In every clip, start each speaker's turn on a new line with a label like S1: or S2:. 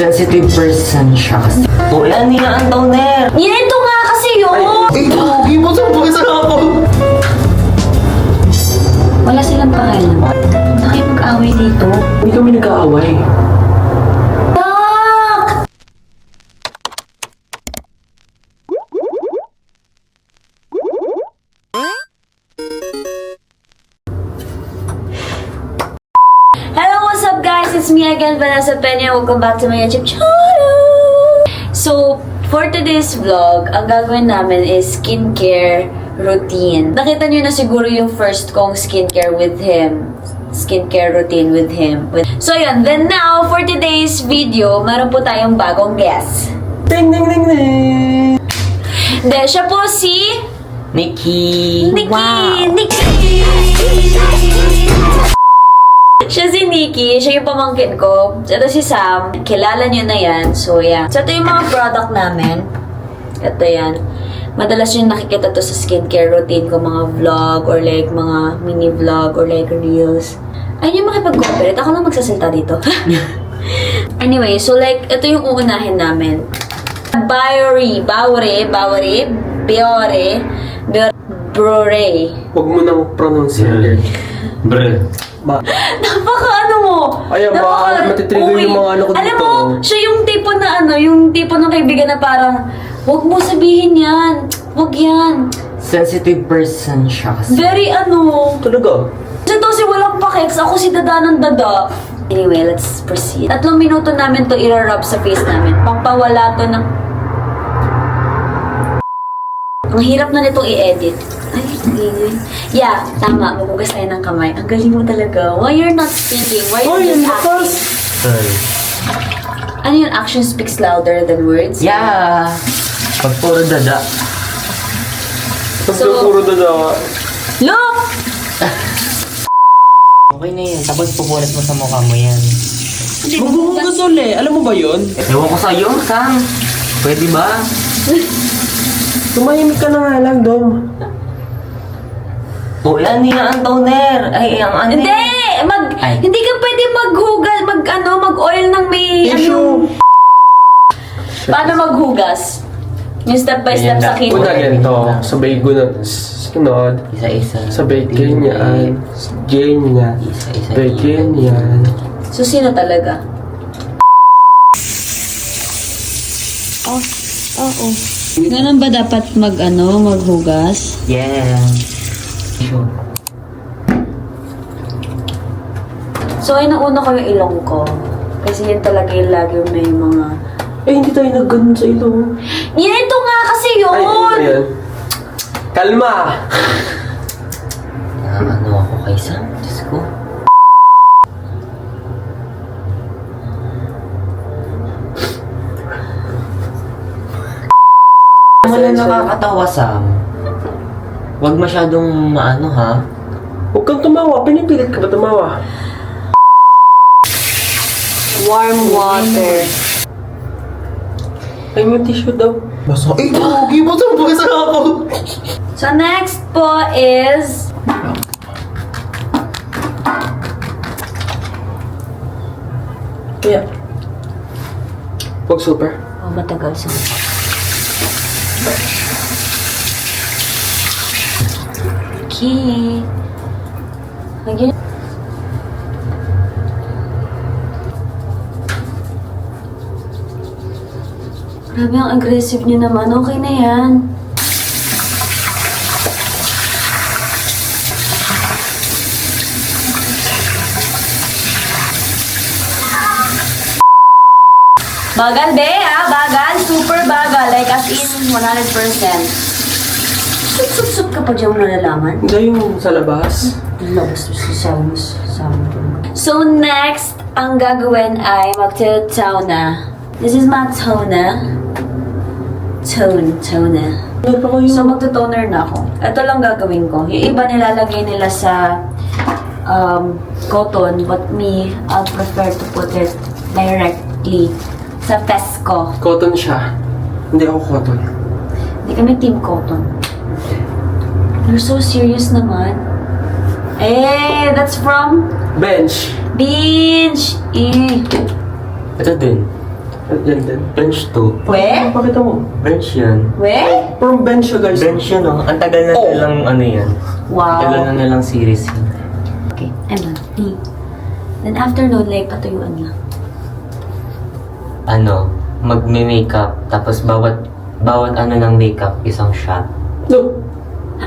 S1: Sensitive person siya kasi. O, yan niya ang toner.
S2: Ito nga kasi yun!
S1: Pogi mo sa buhay sa ako.
S2: Wala silang pakialam. Bakit mag-away dito?
S1: Hindi kami nag-aaway.
S2: Tak! Hello, what's up guys? It's me again, Vanessa Peña. Welcome back to my YouTube channel! So, for today's vlog, ang gagawin namin is skincare routine. Nakita nyo na siguro yung first kong skincare with him. Skincare routine with him. So yun, then now, for today's video, meron po tayong bagong guest.
S1: Ding, ding, ding, ding.
S2: De, siya po si...
S1: Nikki.
S2: Nikki! Siya si Nikki, siya yung pamangkin ko. Ito si Sam, kilala nyo na yan. So yeah. So ito yung mga product namin. Ito yan. Madalas yung nakikita to sa skincare routine ko, mga vlog or like mga mini vlog or like reels. Ayun yung makipag-cooperate. Ako lang magsasalita dito. Anyway, so like, ito yung uunahin namin. Biore.
S1: Huwag mo nang pronounce yun. Bre.
S2: Napaka ano mo?
S1: Ayan ba, matitrigger yung mga ano ko
S2: Alam
S1: dito.
S2: mo, siya yung tipo na ano, yung tipo ng kaibigan na parang, huwag mo sabihin yan. Huwag yan.
S1: Sensitive person siya kasi.
S2: Very ano.
S1: Talaga?
S2: Kasi to si walang pakeks, ako si dada ng dada. Anyway, let's proceed. 3 minuto namin to i-rub sa face namin. Pampawala to ng... Ang hirap na nitong i-edit. Ay, gigil. Yeah, tama. Magugas tayo ng kamay. Ang galing mo talaga. Why you're not speaking? Why you're just acting?
S1: Sorry.
S2: Ano yun? Action speaks louder than words?
S1: Yeah. Pag puro dada. Pag
S2: So-
S1: puro dada.
S2: Look!
S1: Okay na yan. Tapos pupulat mo sa mukha mo yan.
S2: Hindi,
S3: Maghuhugas ulit. Alam mo ba yun?
S1: Ewan ko sa'yo, Sam. Pwede ba?
S3: Tumahimik ka na nga lang, Dom.
S1: O, yan niya ang toner. Ay, ang ano.
S2: Hindi!
S1: Ay.
S2: Hindi ka pwede maghugas, mag-oil ng may,
S3: Tissue.
S2: Paano maghugas? Yung step by step sa kit.
S3: Una ganito. Sabay gunan. Sunod.
S1: Isa-isa.
S3: Sabay ganyan. Ganyan.
S1: Isa-isa.
S3: Sabay ganyan.
S2: So, sino talaga? Oo. Ganun ba dapat maghugas?
S1: Yeah. Sure.
S2: So, ay nauna ko yung ilong ko. Kasi yun talaga yung lagi may mga...
S3: Eh, hindi tayo nagganon sa ilong.
S2: Ito nga kasi yun!
S3: Ay, ayan. Kalma!
S1: Ano ako kay Sam? Diyos ko. Wala nakakatawa, Sam. Huwag masyadong maano, ha?
S3: Huwag kang tumawa. Pinipilit ka ba tumawa?
S2: Warm water.
S3: Ay, may tissue daw.
S1: Basta, pogi mo sa buhay sa ako.
S2: So, next po is...
S3: Kaya. Huwag super.
S2: Oh, matagal siya. Okay. Lagyan. Grabe, ang aggressive niyo naman. Okay na yan. Bagal, be, ha? Bagal. Super bagal. Like, as in, 100%. Sup-sup-sup ka pa dyan mo nalalaman?
S3: Hindi yung sa labas.
S2: Labas to sa So, next, ang gagawin ay magtitauna. This is my toner. Toner.
S3: Ano pa kayo?
S2: So, magtutoner na ako. Ito lang gagawin ko. Yung iba nilalagay nila sa cotton, but me, I'll prefer to put it directly sa Fesco.
S3: Cotton siya. Hindi ako cotton.
S2: Hindi kami team cotton. You're so serious naman. Eh, that's from
S3: Bench.
S2: Binge. Eh.
S1: Ito din.
S3: Yan din.
S1: Bench to.
S2: We?
S3: Pakita mo.
S1: Bench yan.
S2: We?
S3: Parang bench siya, guys.
S1: Bench yan, oh. Ang tagal na nilang ano yan.
S2: Wow.
S1: Ang tagal na nilang series yan.
S2: Okay, I'm done. Then after nun, like, patuyuan lang.
S1: Ano, magme-makeup, tapos bawat ano ng makeup, isang shot.
S3: No.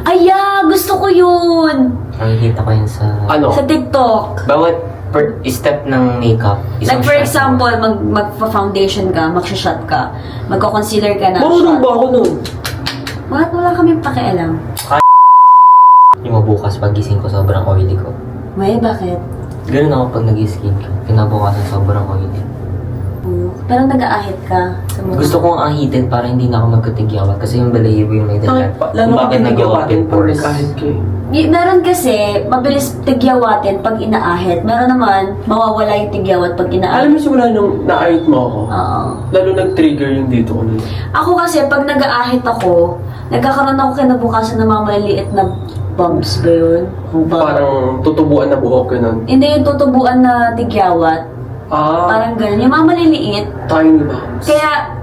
S2: Aya! Gusto ko yun!
S1: Nakikita ko yun sa...
S3: Ano?
S2: Sa TikTok.
S1: Bawat per step ng makeup, isang
S2: Like for
S1: shot.
S2: example, magpa-foundation ka, magsha-shot ka, magko-concealer ka na
S3: Marunong
S2: shot.
S3: ba ako nun?
S2: Bakit wala kaming pakialam?
S1: Yung mabukas pagising ko, sobrang oily ko.
S2: May, bakit?
S1: Ganun ako pag nag-skin ka. Kinabukasan sobrang oily.
S2: Parang nag-aahit ka sa mukha.
S1: Gusto kong ahitin para hindi na ako magkatigyawat kasi yung balahibo yung may dahilan.
S3: Lalo
S1: Kung
S3: ka
S1: bakit
S3: nagawatin pag
S1: pores.
S3: nagkahit kayo.
S2: Meron kasi, mabilis tigyawatin pag inaahit. Meron naman, mawawala yung tigyawat pag
S3: Alam
S2: inaahit.
S3: mo simula nung na-ahit mo ako,
S2: Oo.
S3: lalo nag-trigger yung dito ko nun.
S2: Ako kasi, pag nag-aahit ako, nagkakaroon ako kinabukasan ng mga maliliit na bumps ba yun?
S3: Parang tutubuan na buhok ko nun.
S2: Hindi yung tutubuan na tigyawat. Parang ganun. Yung mga maliliit.
S3: Tiny bounce.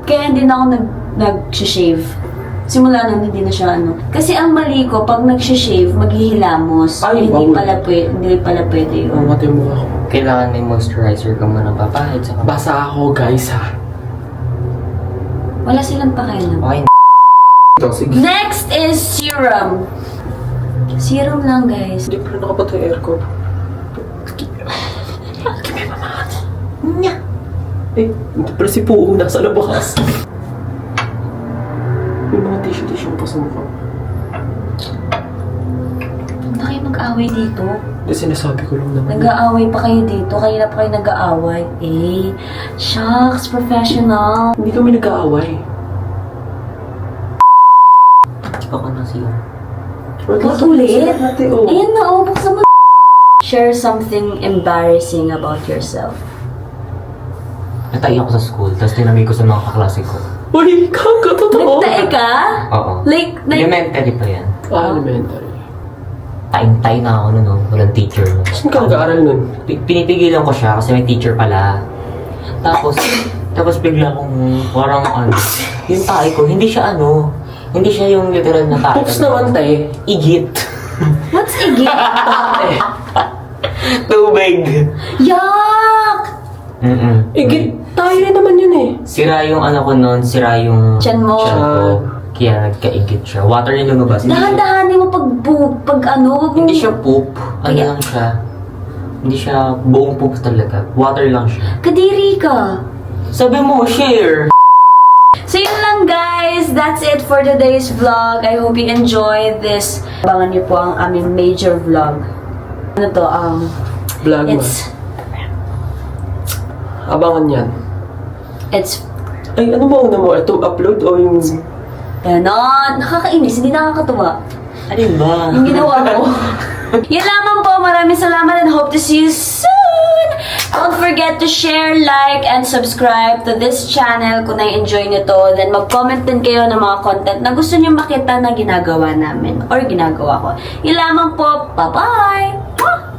S2: Kaya hindi na ako nag-shave. Simula nun, hindi na siya ano. Kasi ang mali ko, pag nag-shave, maghihilamos.
S3: Ay,
S2: hindi
S3: bawal.
S2: hindi pala pwede yun.
S3: Ang mati mo ako.
S1: Kailangan may moisturizer ka muna papahid sa
S3: Basa ako, guys, ha.
S2: Wala silang pakialam.
S1: Okay,
S3: Ito, sige.
S2: Next is serum. Serum lang, guys.
S3: Hindi pa rin nakapatay aircon.
S2: Nya.
S3: Eh, hindi pa rin si Puo nasa labas. May mga tissue pa sa mukha.
S2: Huwag na kayo mag-away dito.
S3: Hindi, sinasabi ko lang naman.
S2: Nag-aaway pa kayo dito. Kanina pa kayo nag-aaway. Eh, shucks, professional.
S3: Hindi kami nag-aaway.
S1: Ikaw ka na siya.
S2: Bakit ulit?
S3: Natin, oh.
S2: Ayan na, oh, buksan mo. Share something embarrassing about yourself.
S1: Natay ako sa school, tapos tinamay ko sa mga kaklase ko.
S3: Uy, kaka, totoo.
S2: Nagtae ka?
S1: Oo.
S2: Like,
S1: Elementary pa yan.
S3: Elementary.
S1: Taing-tay na ako nun, no? Walang teacher nun.
S3: Saan ka nag-aaral nun?
S1: Pinipigilan ko siya kasi may teacher pala. Tapos bigla kong parang ano, yung tae ko, hindi siya yung literal na tae.
S3: Pops naman, tay.
S1: Igit.
S2: What's igit?
S1: Tubig.
S2: Yuck!
S3: Igit, tayo rin naman yun eh.
S1: Sira yung ano ko nun, sira yung
S2: Tiyan mo.
S1: tiyan ko. Kaya nagkaigit siya. Water yung lumabas.
S2: Dahan-dahanin mo pag ano, wag mo.
S1: Hindi siya poop. Ano
S2: Kaya-
S1: lang siya. Hindi siya buong poop talaga. Water lang siya.
S2: Kadiri ka.
S1: Sabi mo, share!
S2: So yun lang guys, that's it for today's vlog. I hope you enjoyed this. Abangan niyo po ang aming major vlog. Ano to,
S3: Vlog mo. Abangan yan.
S2: It's
S3: Ay, ano ba una mo? Ito upload o yung...
S2: ganon. Nakakainis, hindi nakakatuwa.
S1: Ano ba?
S2: Yung ginawa ko. Yun lamang po. Maraming salamat and hope to see you soon. Don't forget to share, like, and subscribe to this channel kung na-enjoy nyo to. Then mag-comment din kayo ng mga content na gusto nyo makita na ginagawa namin or ginagawa ko. Yun lamang po. Bye-bye!